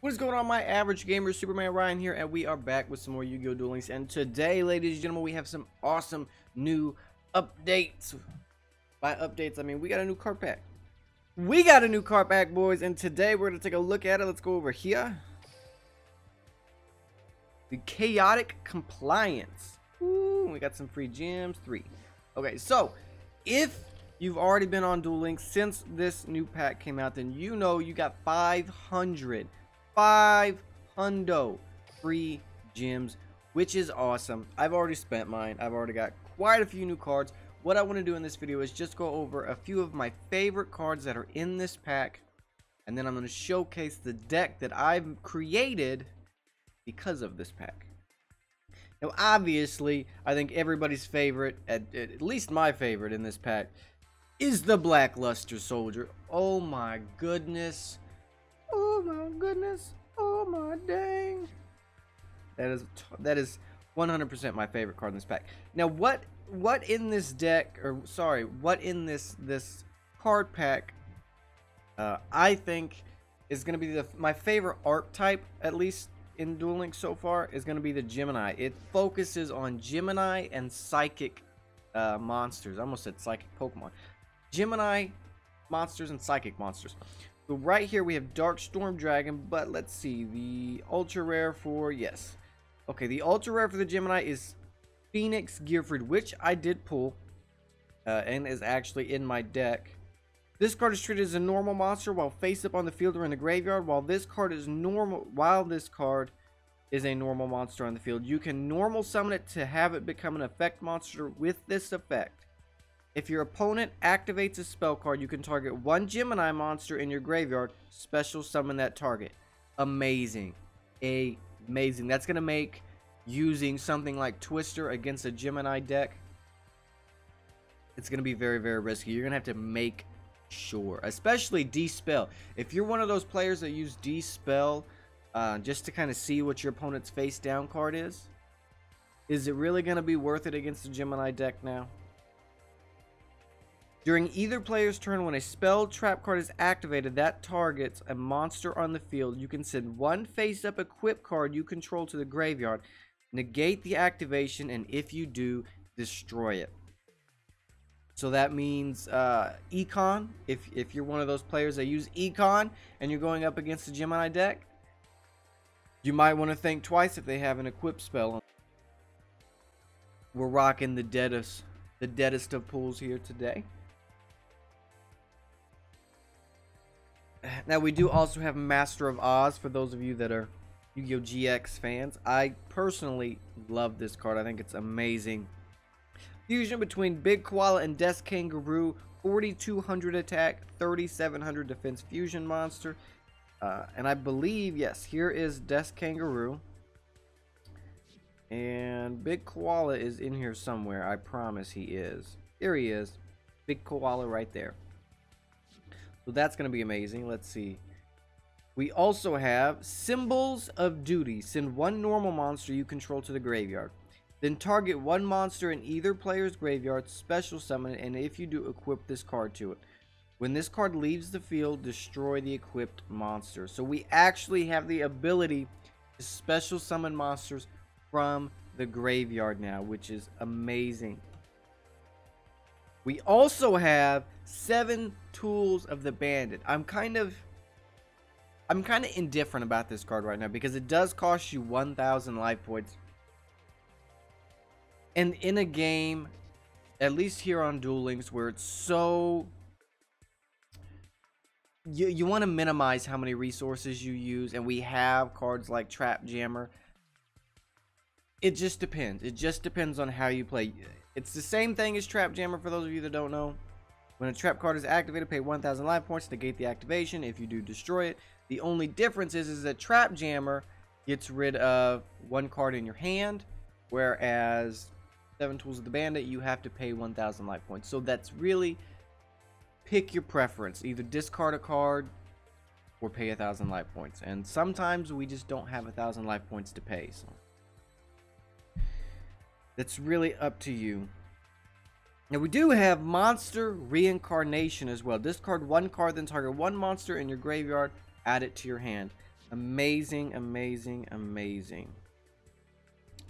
What is going on, my average gamer? SupermanRion here, and we are back with some more YuGiOh Duel Links. And today, ladies and gentlemen, we have some awesome new updates. By updates, I mean we got a new card pack. We got a new card pack, boys, and today we're going to take a look at it. Let's go over here. The Chaotic Compliance. Ooh, we got some free gems, 3. Okay, so if you've already been on Duel Links since this new pack came out, then you know you got 500 free gems, which is awesome. I've already spent mine. I've already got quite a few new cards. What I want to do in this video is just go over a few of my favorite cards that are in this pack, and then I'm going to showcase the deck that I've created because of this pack. Now, obviously, I think everybody's favorite, at least my favorite in this pack, is the Blackluster Soldier. Oh my goodness. Oh my goodness. Oh my dang. That is 100% my favorite card in this pack. Now, what in this deck, or sorry, what in this card pack, I think is going to be my favorite archetype, at least in Duel Links so far, is going to be the Gemini. It focuses on Gemini and psychic monsters. I almost said psychic Pokemon. Gemini monsters and psychic monsters. So right here we have Dark Storm Dragon, but let's see, the ultra rare for, yes. Okay, the ultra rare for the Gemini is Phoenix Gearfried, which I did pull and is actually in my deck. This card is treated as a normal monster while face up on the field or in the graveyard. While this card is a normal monster on the field, you can normal summon it to have it become an effect monster with this effect. If your opponent activates a spell card, you can target one Gemini monster in your graveyard, special summon that target. Amazing. Amazing. That's going to make using something like Twister against a Gemini deck, it's going to be very, very risky. You're going to have to make sure, especially Dispel. If you're one of those players that use Dispel just to kind of see what your opponent's face down card is it really going to be worth it against a Gemini deck now? During either player's turn, when a spell trap card is activated that targets a monster on the field, you can send one face-up equip card you control to the graveyard, negate the activation, and if you do, destroy it. So that means Econ, if you're one of those players that use Econ and you're going up against the Gemini deck, you might want to think twice if they have an equip spell. We're rocking the deadest of pulls here today. Now, we do also have Master of Oz for those of you that are Yu-Gi-Oh! GX fans. I personally love this card. I think it's amazing. Fusion between Big Koala and Death Kangaroo. 4,200 attack, 3,700 defense fusion monster. And I believe, yes, here is Death Kangaroo. And Big Koala is in here somewhere. I promise he is. Here he is. Big Koala right there. So that's going to be amazing. Let's see. We also have Symbols of Duty. Send one normal monster you control to the graveyard. Then target one monster in either player's graveyard, special summon it, and if you do, equip this card to it. When this card leaves the field, destroy the equipped monster. So we actually have the ability to special summon monsters from the graveyard now, which is amazing. We also have 7 Tools of the Bandit. I'm kind of indifferent about this card right now because it does cost you 1,000 life points. And in a game, at least here on Duel Links, where it's so... You want to minimize how many resources you use, and we have cards like Trap Jammer. It just depends. It just depends on how you play. It's the same thing as Trap Jammer for those of you that don't know. When a trap card is activated, pay 1,000 life points to negate the activation. If you do, destroy it. The only difference is that Trap Jammer gets rid of one card in your hand, whereas 7 Tools of the Bandit, you have to pay 1,000 life points. So that's really, pick your preference. Either discard a card or pay 1,000 life points. And sometimes we just don't have 1,000 life points to pay. So that's really up to you. Now we do have Monster Reincarnation as well. Discard one card, then target one monster in your graveyard, add it to your hand. Amazing, amazing, amazing.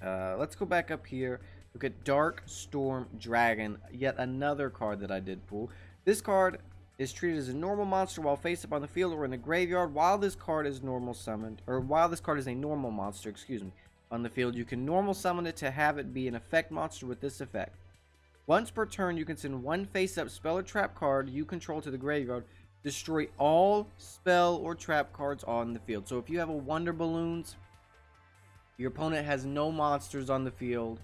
Let's go back up here. Look at Dark Storm Dragon, yet another card that I did pull. This card is treated as a normal monster while face up on the field or in the graveyard. While this card is normal summoned, or while this card is a normal monster, excuse me, on the field, you can normal summon it to have it be an effect monster with this effect. Once per turn, you can send one face up spell or trap card you control to the graveyard. Destroy all spell or trap cards on the field. So if you have a Wonder Balloons, your opponent has no monsters on the field,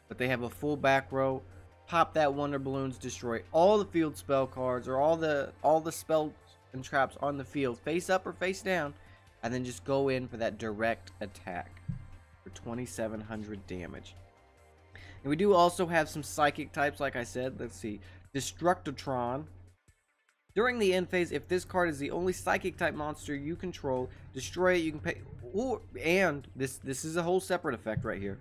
but they have a full back row, pop that Wonder Balloons, destroy all the field spell cards or all the spells and traps on the field, face up or face down, and then just go in for that direct attack for 2700 damage. And we do also have some psychic types, like I said. Let's see. Destructotron. During the end phase, if this card is the only psychic type monster you control, destroy it. You can pay, and this is a whole separate effect right here.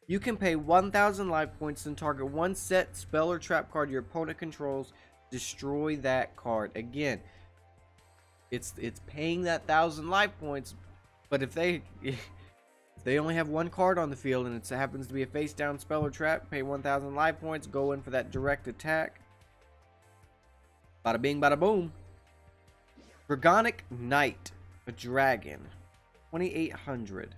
You can pay 1,000 life points and target one set spell or trap card your opponent controls. Destroy that card. Again, it's paying that 1,000 life points, but if they only have one card on the field and it happens to be a face down spell or trap, pay 1,000 life points, go in for that direct attack. Bada bing, bada boom. Dragonic Knight, a dragon, 2,800.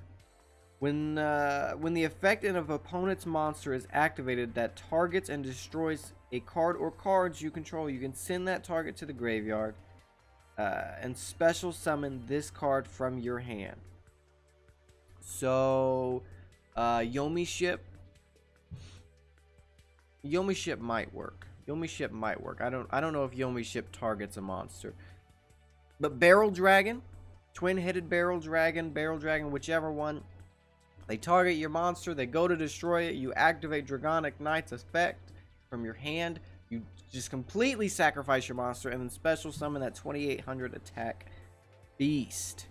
When the effect of an opponent's monster is activated that targets and destroys a card or cards you control, you can send that target to the graveyard and special summon this card from your hand. So, Yomi Ship might work. Yomi Ship might work. I don't know if Yomi Ship targets a monster. But Barrel Dragon, twin-headed Barrel Dragon, whichever one. They target your monster, they go to destroy it, you activate Dragonic Knight's effect from your hand. You just completely sacrifice your monster and then special summon that 2,800 attack beast.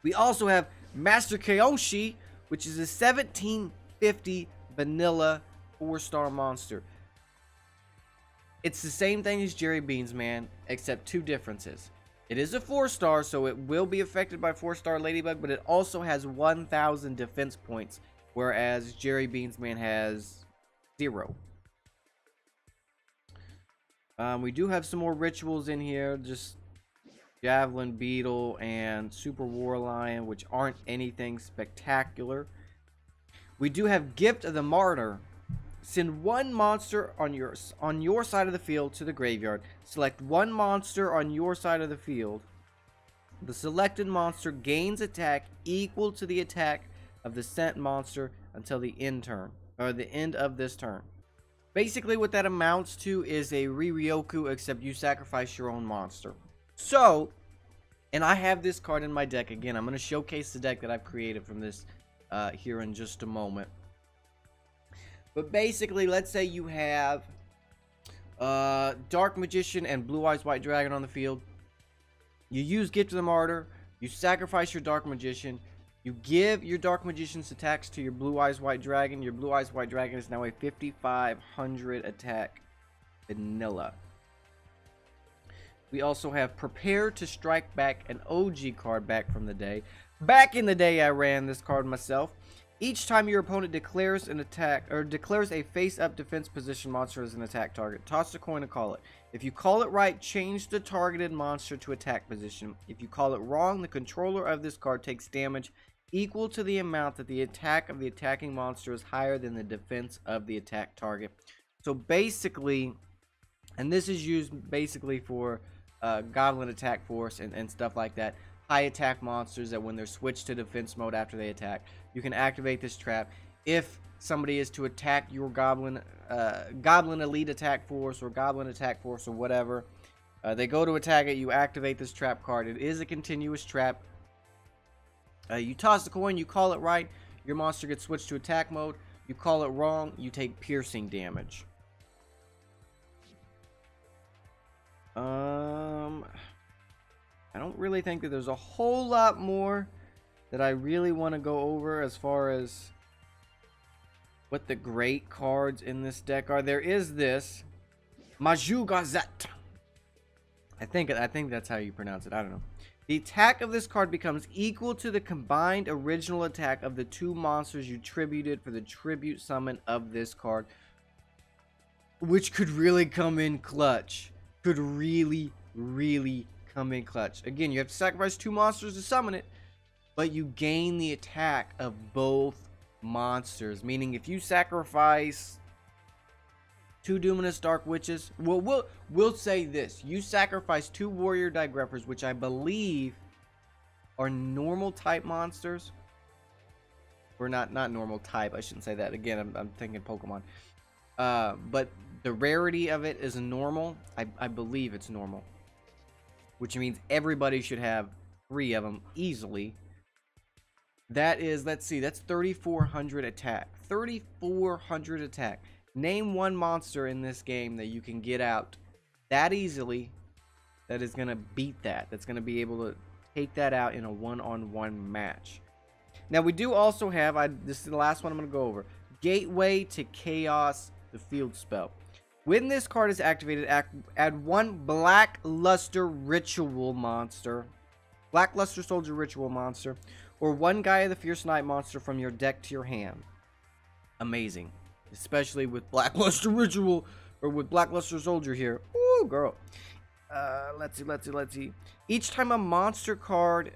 We also have Master Kyoshi, which is a 1750 vanilla 4-star monster. It's the same thing as Jerry Beans Man, except two differences. It is a 4-star, so it will be affected by 4-star Ladybug, but it also has 1,000 defense points, whereas Jerry Beans Man has 0. We do have some more rituals in here, just Javelin Beetle and Super War Lion, which aren't anything spectacular. We do have Gift of the Martyr. Send one monster on your side of the field to the graveyard. Select one monster on your side of the field. The selected monster gains attack equal to the attack of the sent monster until the end turn, or the end of this turn. Basically, what that amounts to is a Riryoku, except you sacrifice your own monster. So, and I have this card in my deck. Again, I'm going to showcase the deck that I've created from this here in just a moment. But basically, let's say you have Dark Magician and Blue Eyes White Dragon on the field. You use Gift of the Martyr. You sacrifice your Dark Magician. You give your Dark Magician's attacks to your Blue Eyes White Dragon. Your Blue Eyes White Dragon is now a 5,500 attack vanilla. We also have Prepare to Strike Back, an OG card back from the day. Back in the day, I ran this card myself. Each time your opponent declares an attack, or declares a face-up defense position monster as an attack target, toss a coin to call it. If you call it right, change the targeted monster to attack position. If you call it wrong, the controller of this card takes damage equal to the amount that the attack of the attacking monster is higher than the defense of the attack target. So basically, and this is used basically for Goblin Attack Force and stuff like that. High attack monsters that when they're switched to defense mode after they attack, you can activate this trap. If somebody is to attack your Goblin Elite Attack Force or Goblin Attack Force or whatever, they go to attack it, you activate this trap card. It is a continuous trap. You toss the coin, you call it right, your monster gets switched to attack mode. You call it wrong, you take piercing damage. I don't really think that there's a whole lot more that I really want to go over as far as what the great cards in this deck are. There is this Maju Gazette. I think that's how you pronounce it. I don't know. The attack of this card becomes equal to the combined original attack of the two monsters you tributed for the tribute summon of this card, which could really come in clutch. Could really come in clutch. Again, you have to sacrifice two monsters to summon it, but you gain the attack of both monsters. Meaning, if you sacrifice two Dominus Dark Witches, well, we'll say this: you sacrifice two Warrior Digreffers, which I believe are normal type monsters, or not normal type. I shouldn't say that. Again, I'm thinking Pokemon. But the rarity of it is normal. I believe it's normal, which means everybody should have 3 of them easily. That is, let's see, that's 3,400 attack. 3,400 attack. Name one monster in this game that you can get out that easily that is going to beat that. That's going to be able to take that out in a one-on-one match. Now, we do also have, this is the last one I'm going to go over, Gateway to Chaos, the field spell. When this card is activated, add 1 Blackluster Ritual monster, Blackluster Soldier Ritual monster, or 1 Gaia the Fierce Knight monster from your deck to your hand. Amazing. Especially with Blackluster Ritual, or with Blackluster Soldier here. Ooh, girl. Let's see. Each time a monster card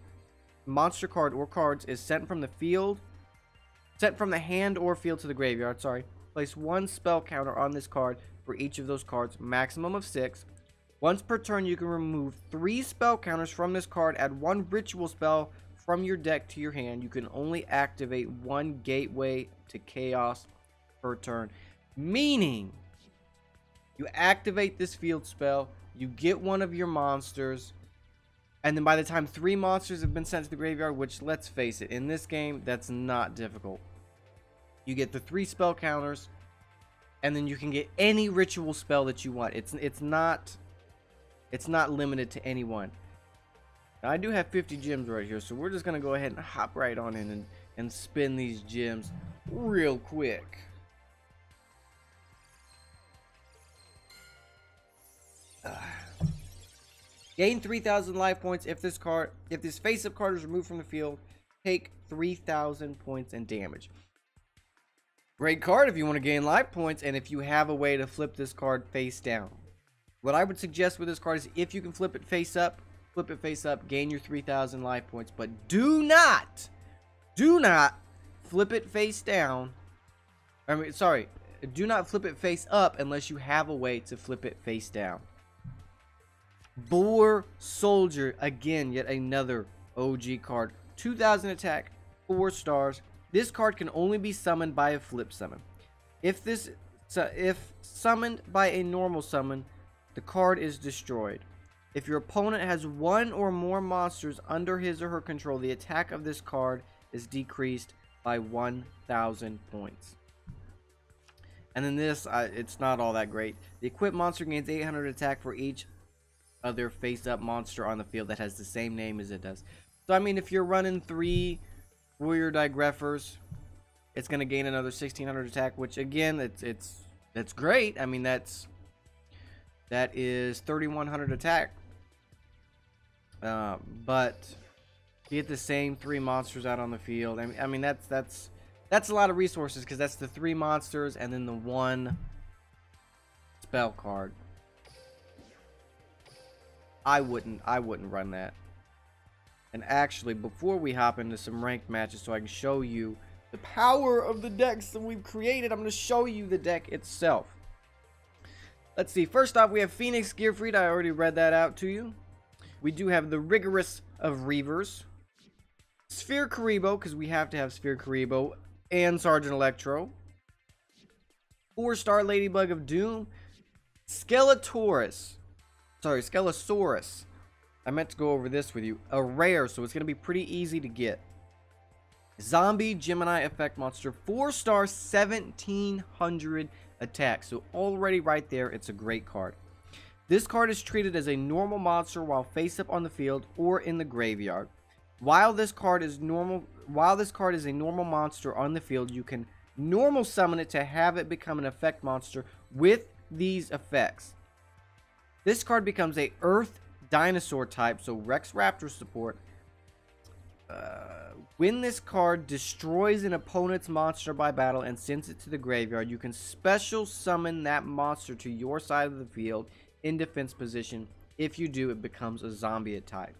or cards is sent from the field, sent from the hand or field to the graveyard, sorry, place 1 spell counter on this card for each of those cards, maximum of 6. Once per turn, you can remove 3 spell counters from this card, add 1 ritual spell from your deck to your hand. You can only activate 1 Gateway to Chaos per turn, meaning you activate this field spell, you get one of your monsters, and then by the time 3 monsters have been sent to the graveyard, which, let's face it, in this game that's not difficult, you get the 3 spell counters, and then you can get any ritual spell that you want. It's not limited to any one. Now, I do have 50 gems right here, so we're just gonna go ahead and hop right on in and spin these gems real quick. Gain 3,000 life points if this face-up card is removed from the field. Take 3,000 points in damage. Great card if you want to gain life points, and if you have a way to flip this card face down. What I would suggest with this card is, if you can flip it face up, gain your 3,000 life points, but do not flip it face down. Do not flip it face up unless you have a way to flip it face down. Boar Soldier, again, yet another OG card. 2,000 attack, 4 stars. This card can only be summoned by a flip summon. If summoned by a normal summon, the card is destroyed. If your opponent has 1 or more monsters under his or her control, the attack of this card is decreased by 1,000 points. And then this, it's not all that great. The equipped monster gains 800 attack for each other face-up monster on the field that has the same name as it does. So, I mean, if you're running 3 Warrior Digreffers, it's going to gain another 1,600 attack, which, again, that's great. I mean, that is 3,100 attack. But you get the same 3 monsters out on the field. I mean, that's a lot of resources, because that's the 3 monsters and then the 1 spell card. I wouldn't run that. And actually, before we hop into some ranked matches, so I can show you the power of the decks that we've created, I'm going to show you the deck itself. Let's see. First off, we have Phoenix Gearfried. I already read that out to you. We do have the Rigorous of Reavers, Sphere Karibo, because we have to have Sphere Karibo, and Sergeant Electro, 4-star Ladybug of Doom, Skelosaurus. I meant to go over this with you. A rare, so it's going to be pretty easy to get. Zombie Gemini Effect Monster, 4-star, 1,700 attack. So already right there, it's a great card. This card is treated as a normal monster while face up on the field or in the graveyard. While this card is a normal monster on the field, you can normal summon it to have it become an effect monster with these effects. This card becomes a Earth dinosaur type, so Rex Raptor support. When this card destroys an opponent's monster by battle and sends it to the graveyard, you can special summon that monster to your side of the field in defense position. If you do, it becomes a zombie type.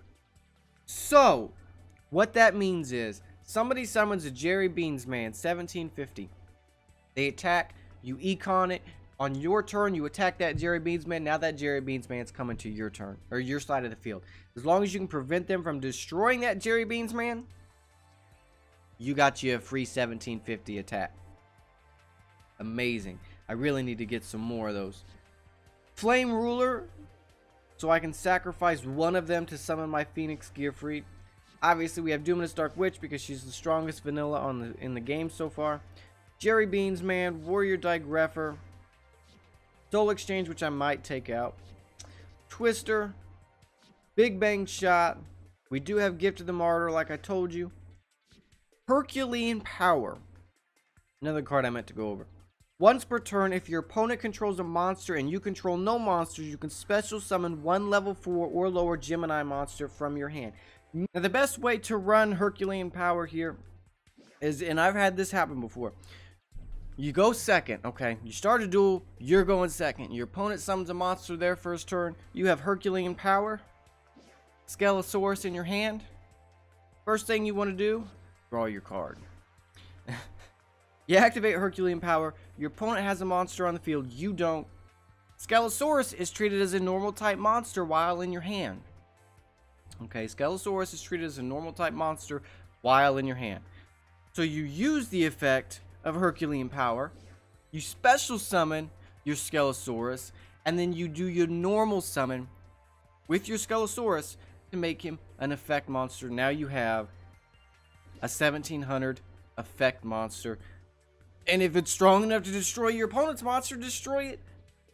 So, what that means is, somebody summons a Jerry Beans Man, 1750. They attack, you econ it. On your turn, you attack that Jerry Beans Man. Now that Jerry Beans Man's coming to your turn, or your side of the field. As long as you can prevent them from destroying that Jerry Beans Man, you got you a free 1750 attack. Amazing. I really need to get some more of those. Flame Ruler, so I can sacrifice one of them to summon my Phoenix Gearfried. Obviously, we have Dominus Dark Witch because she's the strongest vanilla in the game so far. Jerry Beans Man, Warrior Digreffer, Soul Exchange, which I might take out, Twister, Big Bang Shot. We do have Gift of the Martyr, like I told you. Herculean Power, another card I meant to go over. Once per turn, if your opponent controls a monster and you control no monsters, you can special summon one level 4 or lower Gemini monster from your hand. Now, the best way to run Herculean Power here is, and I've had this happen before, you go second, okay? You start a duel, you're going second. Your opponent summons a monster their first turn. You have Herculean Power, Skelosaurus in your hand. First thing you want to do, draw your card. You activate Herculean Power. Your opponent has a monster on the field. You don't. Skelosaurus is treated as a normal type monster while in your hand. Okay, Skelosaurus is treated as a normal type monster while in your hand. So you use the effect of Herculean Power. You special summon your Skelosaurus. And then you do your normal summon with your Skelosaurus to make him an effect monster. Now you have a 1700 effect monster. And if it's strong enough to destroy your opponent's monster, destroy it.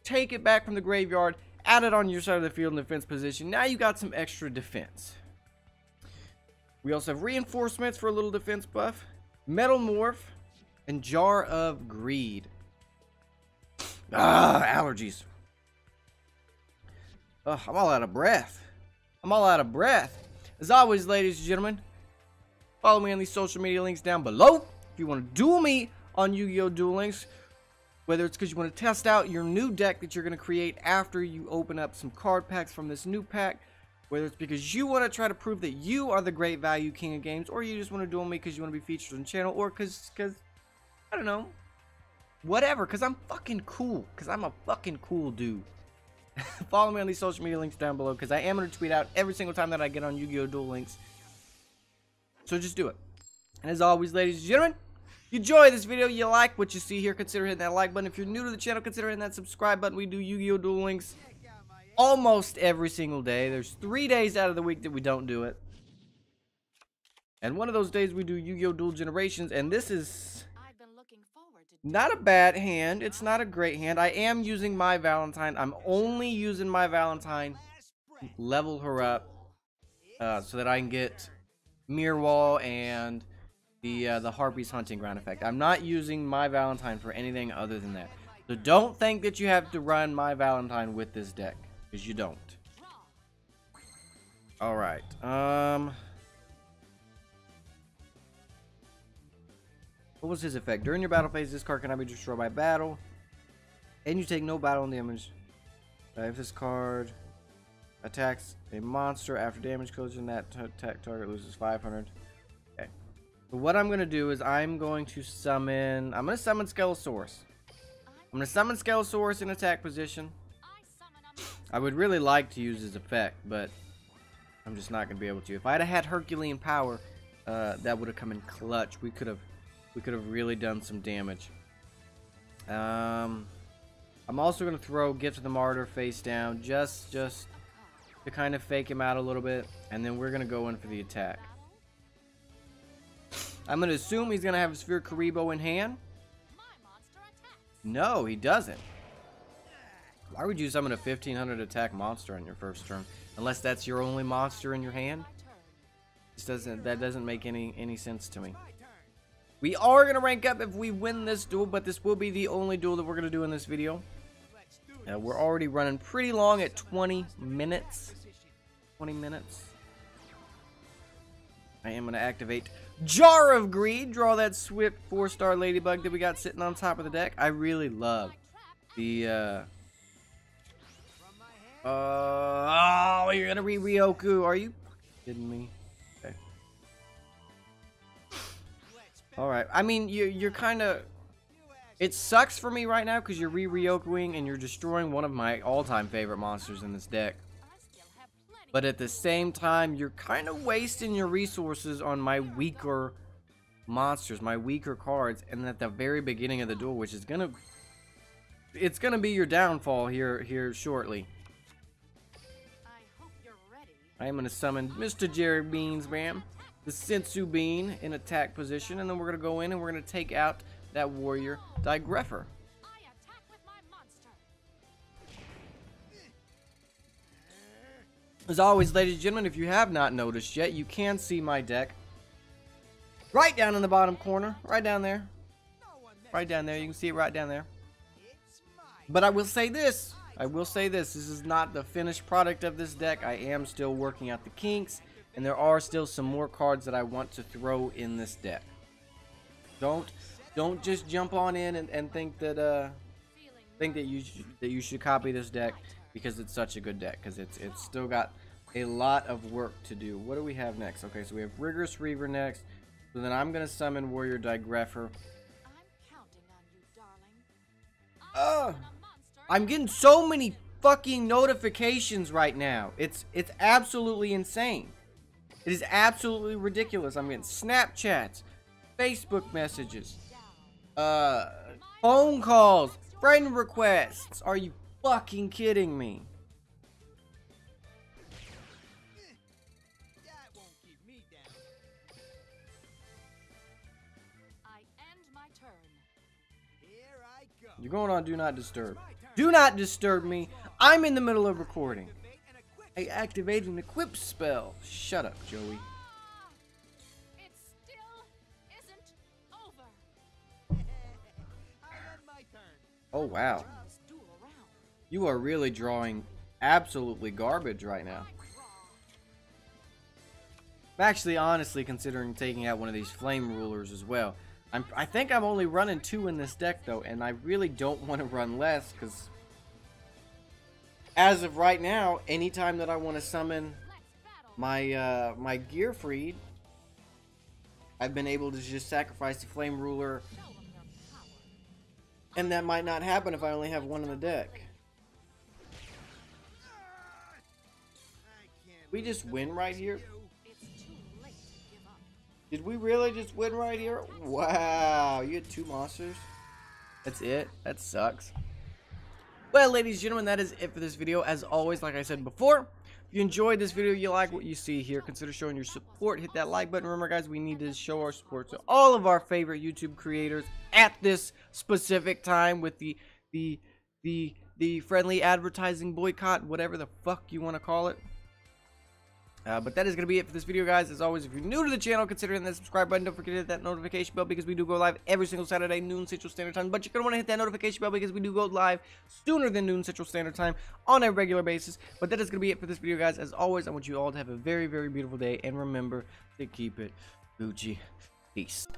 Take it back from the graveyard. Add it on your side of the field in defense position. Now you got some extra defense. We also have reinforcements for a little defense buff. Metal Morph and Jar of Greed. Allergies. I'm all out of breath. I'm all out of breath. As always, ladies and gentlemen, follow me on these social media links down below. If you want to duel me on YuGiOh Duel Links, whether it's because you want to test out your new deck that you're going to create after you open up some card packs from this new pack, whether it's because you want to try to prove that you are the great value king of games, or you just want to duel me because you want to be featured on the channel, or because I don't know, whatever, because I'm fucking cool, because I'm a fucking cool dude. Follow me on these social media links down below, because I am going to tweet out every single time that I get on YuGiOh Duel Links. So just do it. And as always, ladies and gentlemen, if you enjoy this video, you like what you see here, consider hitting that like button. If you're new to the channel, consider hitting that subscribe button. We do YuGiOh Duel Links almost every single day. There's 3 days out of the week that we don't do it. And one of those days we do YuGiOh Duel Generations, and this is not a bad hand. It's not a great hand. I am using my Valentine. I'm only using my Valentine, level her up, so that I can get Mirror Wall and the Harpy's Hunting Ground effect. I'm not using my Valentine for anything other than that. So don't think that you have to run my Valentine with this deck, because you don't. Alright, what was his effect? During your battle phase, this card cannot be destroyed by battle, and you take no battle damage. If this card attacks a monster after damage collision, that attack target loses 500. Okay. So what I'm going to do is I'm going to summon Skelosaurus. I'm going to summon Skelosaurus in attack position. I would really like to use his effect, but I'm just not going to be able to. If I'd have had Herculean Power, that would have come in clutch. We could have really done some damage. I'm also going to throw Gift of the Martyr face down, just to kind of fake him out a little bit, and then we're going to go in for the attack. I'm going to assume he's going to have Sphere Karibo in hand. No, he doesn't. Why would you summon a 1500 attack monster on your first turn? Unless that's your only monster in your hand? That doesn't make any sense to me. We are going to rank up if we win this duel, but this will be the only duel that we're going to do in this video. We're already running pretty long at 20 minutes. 20 minutes. I am going to activate Jar of Greed. Draw that swift 4-star ladybug that we got sitting on top of the deck. I really love the, oh, you're going to re-Ryoku. Are you kidding me? Okay. Alright. I mean, you're kind of... It sucks for me right now because you're re-Ryokuing and you're destroying one of my all-time favorite monsters in this deck. But at the same time, you're kind of wasting your resources on my weaker monsters, my weaker cards, and at the very beginning of the duel, which is it's gonna be your downfall here shortly. I am gonna summon Mr. Jerry Beans, ma'am, the Sensu Bean in attack position, and then we're gonna go in and we're gonna take out that warrior Digreffer. As always, ladies and gentlemen, if you have not noticed yet, you can see my deck right down in the bottom corner, right down there. Right down there, you can see it right down there. But I will say this, this is not the finished product of this deck. I am still working out the kinks, and there are still some more cards that I want to throw in this deck. Don't just jump on in and think that you should copy this deck because it's such a good deck, because it's still got a lot of work to do. What do we have next? Okay, so we have Rigorous Reaver next. So then I'm gonna summon Warrior Digreffer. I'm getting so many fucking notifications right now. It's absolutely insane. It is absolutely ridiculous. I'm getting Snapchats, Facebook messages, phone calls, friend requests. Are you fucking kidding me? You're going on Do Not Disturb. Do not disturb me. I'm in the middle of recording. I activated an equip spell. Shut up, Joey. It still isn't over. Oh, wow. You are really drawing absolutely garbage right now. I'm actually honestly considering taking out one of these flame rulers as well. I think I'm only running 2 in this deck though, and I really don't want to run less because as of right now, anytime that I want to summon my my Gearfried, I've been able to just sacrifice the flame ruler, and that might not happen if I only have 1 in the deck. We just win right here? Did we really just win right here? Wow, you had 2 monsters? That's it? That sucks. Well, ladies and gentlemen, that is it for this video. As always, like I said before, if you enjoyed this video, you like what you see here, consider showing your support. Hit that like button. Remember, guys, we need to show our support to all of our favorite YouTube creators at this specific time with the friendly advertising boycott, whatever the fuck you want to call it. But that is going to be it for this video, guys. As always, if you're new to the channel, consider hitting that subscribe button. Don't forget to hit that notification bell because we do go live every single Saturday, noon Central Standard Time. But you're going to want to hit that notification bell because we do go live sooner than noon Central Standard Time on a regular basis. But that is going to be it for this video, guys. As always, I want you all to have a very, very beautiful day. And remember to keep it Gucci. Peace.